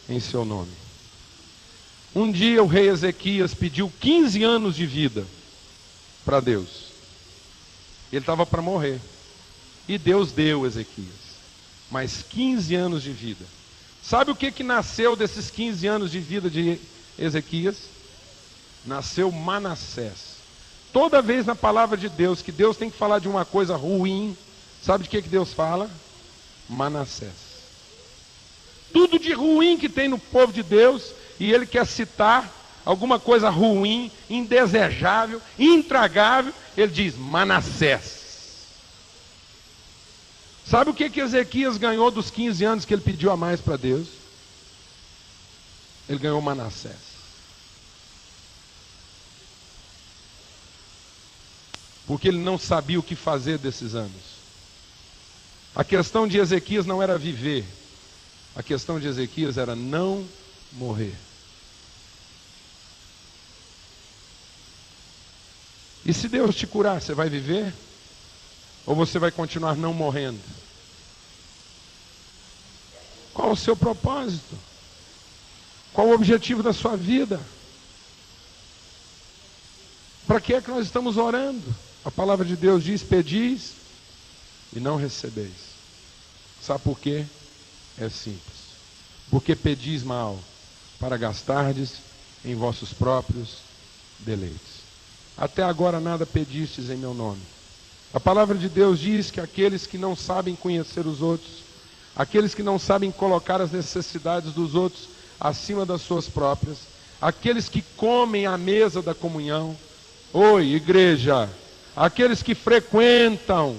em seu nome. Um dia o rei Ezequias pediu 15 anos de vida para Deus. Ele estava para morrer. E Deus deu Ezequias mais 15 anos de vida. Sabe o que nasceu desses 15 anos de vida de Ezequias? Nasceu Manassés. Toda vez na palavra de Deus que Deus tem que falar de uma coisa ruim, sabe de que Deus fala? Manassés. Tudo de ruim que tem no povo de Deus, e ele quer citar alguma coisa ruim, indesejável, intragável, ele diz Manassés. Sabe o que Ezequias ganhou dos 15 anos que ele pediu a mais para Deus? Ele ganhou Manassés. porque ele não sabia o que fazer desses anos. A questão de Ezequias não era viver, a questão de Ezequias era não morrer. E se Deus te curar, você vai viver? Ou você vai continuar não morrendo? Qual o seu propósito? Qual o objetivo da sua vida? Para que é que nós estamos orando? A palavra de Deus diz: pedis e não recebeis. Sabe por quê? É simples. Porque pedis mal, para gastardes em vossos próprios deleites. Até agora nada pedistes em meu nome. A palavra de Deus diz que aqueles que não sabem conhecer os outros, aqueles que não sabem colocar as necessidades dos outros acima das suas próprias, aqueles que comem à mesa da comunhão, oi, igreja, aqueles que frequentam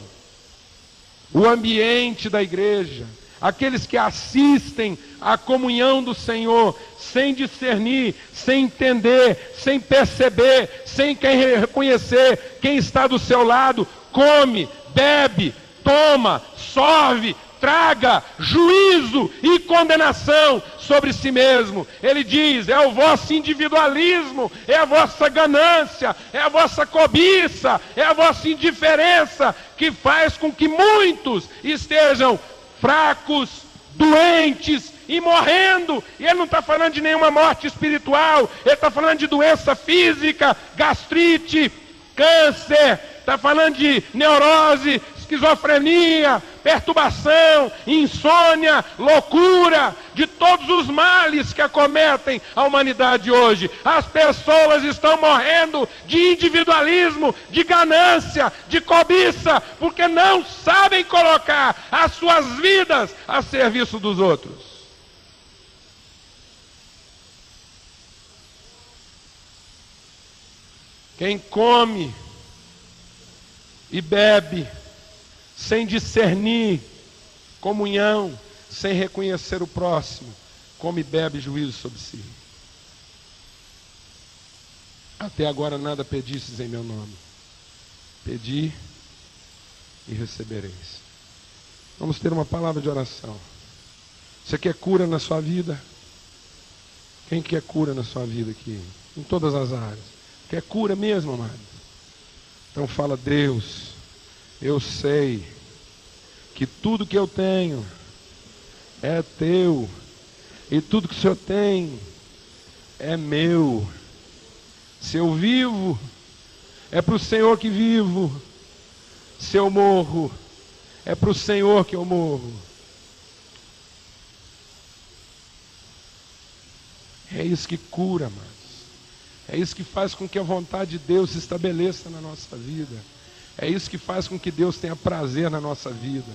o ambiente da igreja, aqueles que assistem à comunhão do Senhor, sem discernir, sem entender, sem perceber, sem reconhecer quem está do seu lado, come, bebe, toma, sorve, traga juízo e condenação sobre si mesmo. Ele diz: é o vosso individualismo, é a vossa ganância, é a vossa cobiça, é a vossa indiferença que faz com que muitos estejam fracos, doentes e morrendo. E ele não está falando de nenhuma morte espiritual, ele está falando de doença física, gastrite, câncer, está falando de neurose, esquizofrenia, perturbação, insônia, loucura, de todos os males que acometem a humanidade hoje. As pessoas estão morrendo de individualismo, de ganância, de cobiça, porque não sabem colocar as suas vidas a serviço dos outros. Quem come e bebe sem discernir comunhão, sem reconhecer o próximo, come e bebe juízo sobre si. Até agora nada pedistes em meu nome. Pedi e recebereis. Vamos ter uma palavra de oração. Você quer cura na sua vida? Quem quer cura na sua vida aqui? Em todas as áreas. Quer cura mesmo, amado? Então fala: Deus, eu sei que tudo que eu tenho é teu, e tudo que o Senhor tem é meu. Se eu vivo, é para o Senhor que vivo. Se eu morro, é para o Senhor que eu morro. É isso que cura, amados. É isso que faz com que a vontade de Deus se estabeleça na nossa vida. É isso que faz com que Deus tenha prazer na nossa vida.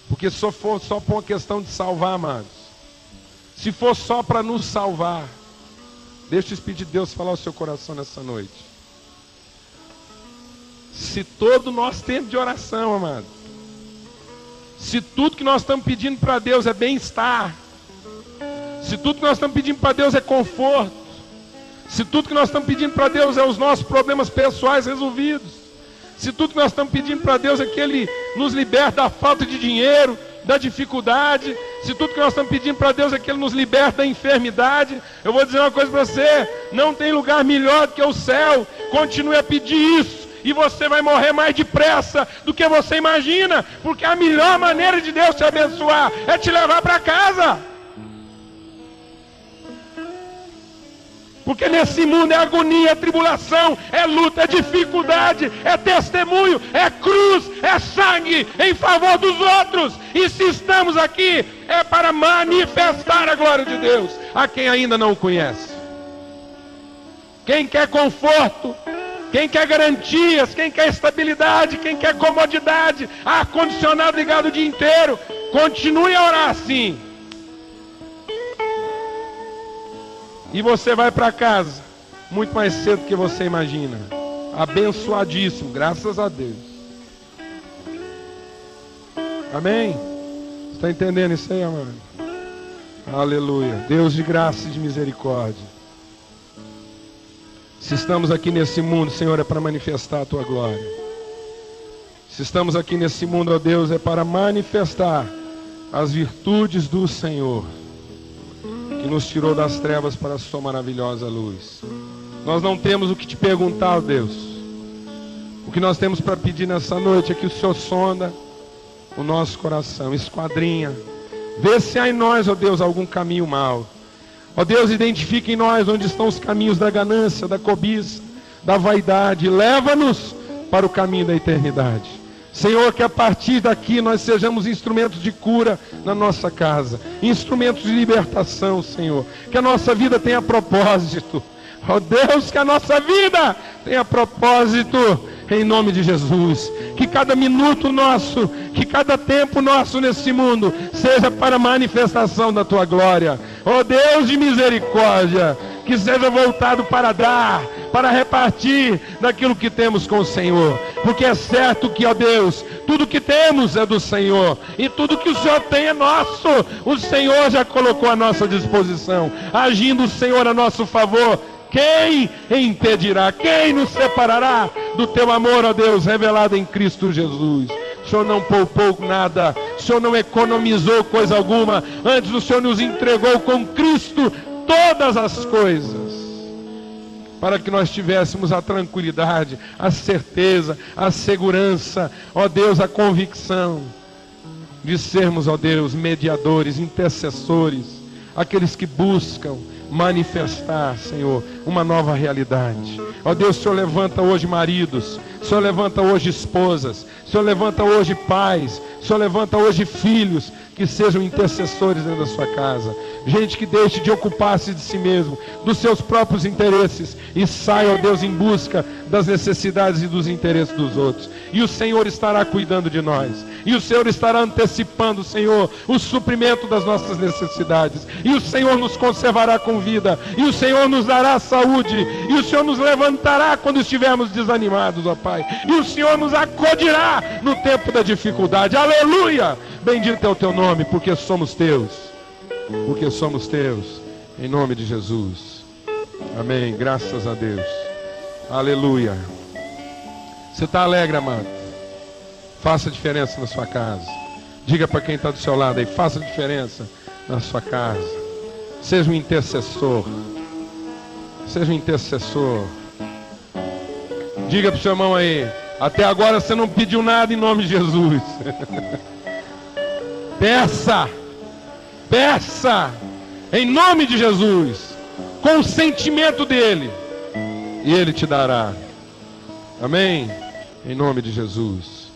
Porque se for só por uma questão de salvar, amados, se for só para nos salvar, deixa o Espírito de Deus falar ao seu coração nessa noite. Se todo o nosso tempo de oração, amado, se tudo que nós estamos pedindo para Deus é bem-estar, se tudo que nós estamos pedindo para Deus é conforto, se tudo que nós estamos pedindo para Deus é os nossos problemas pessoais resolvidos, se tudo que nós estamos pedindo para Deus é que Ele nos liberte da falta de dinheiro, da dificuldade, se tudo que nós estamos pedindo para Deus é que Ele nos liberte da enfermidade, eu vou dizer uma coisa para você: não tem lugar melhor do que o céu. Continue a pedir isso, e você vai morrer mais depressa do que você imagina, porque a melhor maneira de Deus te abençoar é te levar para casa. Porque nesse mundo é agonia, é tribulação, é luta, é dificuldade, é testemunho, é cruz, é sangue em favor dos outros. E se estamos aqui, é para manifestar a glória de Deus a quem ainda não o conhece. Quem quer conforto, quem quer garantias, quem quer estabilidade, quem quer comodidade, ar-condicionado ligado o dia inteiro, continue a orar assim. E você vai para casa muito mais cedo do que você imagina. Abençoadíssimo, graças a Deus. Amém? Você está entendendo isso aí, amado? Aleluia. Deus de graça e de misericórdia. Se estamos aqui nesse mundo, Senhor, é para manifestar a Tua glória. Se estamos aqui nesse mundo, ó Deus, é para manifestar as virtudes do Senhor, que nos tirou das trevas para a Sua maravilhosa luz. Nós não temos o que te perguntar, ó Deus. O que nós temos para pedir nessa noite é que o Senhor sonda o nosso coração, esquadrinha, vê se há em nós, ó Deus, algum caminho mau. Ó Deus, identifique em nós onde estão os caminhos da ganância, da cobiça, da vaidade. Leva-nos para o caminho da eternidade. Senhor, que a partir daqui nós sejamos instrumentos de cura na nossa casa, instrumentos de libertação, Senhor. Que a nossa vida tenha propósito. Ó Deus, que a nossa vida tenha propósito, em nome de Jesus. Que cada minuto nosso, que cada tempo nosso nesse mundo seja para a manifestação da Tua glória. Ó Deus de misericórdia, que seja voltado para dar, para repartir daquilo que temos com o Senhor. Porque é certo que, ó Deus, tudo que temos é do Senhor, e tudo que o Senhor tem é nosso. O Senhor já colocou à nossa disposição. Agindo o Senhor a nosso favor, quem impedirá? Quem nos separará do Teu amor, ó Deus, revelado em Cristo Jesus? O Senhor não poupou nada, o Senhor não economizou coisa alguma. Antes o Senhor nos entregou com Cristo todas as coisas, para que nós tivéssemos a tranquilidade, a certeza, a segurança, ó Deus, a convicção de sermos, ó Deus, mediadores, intercessores, aqueles que buscam manifestar, Senhor, uma nova realidade. Ó Deus, o Senhor levanta hoje maridos, o Senhor levanta hoje esposas, o Senhor levanta hoje pais, o Senhor levanta hoje filhos, que sejam intercessores dentro da sua casa. Gente que deixe de ocupar-se de si mesmo, dos seus próprios interesses, e saia, ó Deus, em busca das necessidades e dos interesses dos outros. E o Senhor estará cuidando de nós. E o Senhor estará antecipando, Senhor, o suprimento das nossas necessidades. E o Senhor nos conservará com vida. E o Senhor nos dará saúde. E o Senhor nos levantará quando estivermos desanimados, ó Pai. E o Senhor nos acudirá no tempo da dificuldade. Aleluia! Bendito é o Teu nome, porque somos Teus. Porque somos Teus. Em nome de Jesus. Amém. Graças a Deus. Aleluia. Você está alegre, amado? Faça diferença na sua casa. Diga para quem está do seu lado aí, faça diferença na sua casa. Seja um intercessor. Seja um intercessor. Diga para o seu irmão aí, até agora você não pediu nada em nome de Jesus. Peça, peça, em nome de Jesus, com o sentimento dele, e ele te dará. Amém? Em nome de Jesus.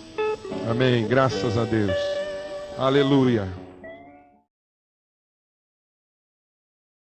Amém. Graças a Deus. Aleluia.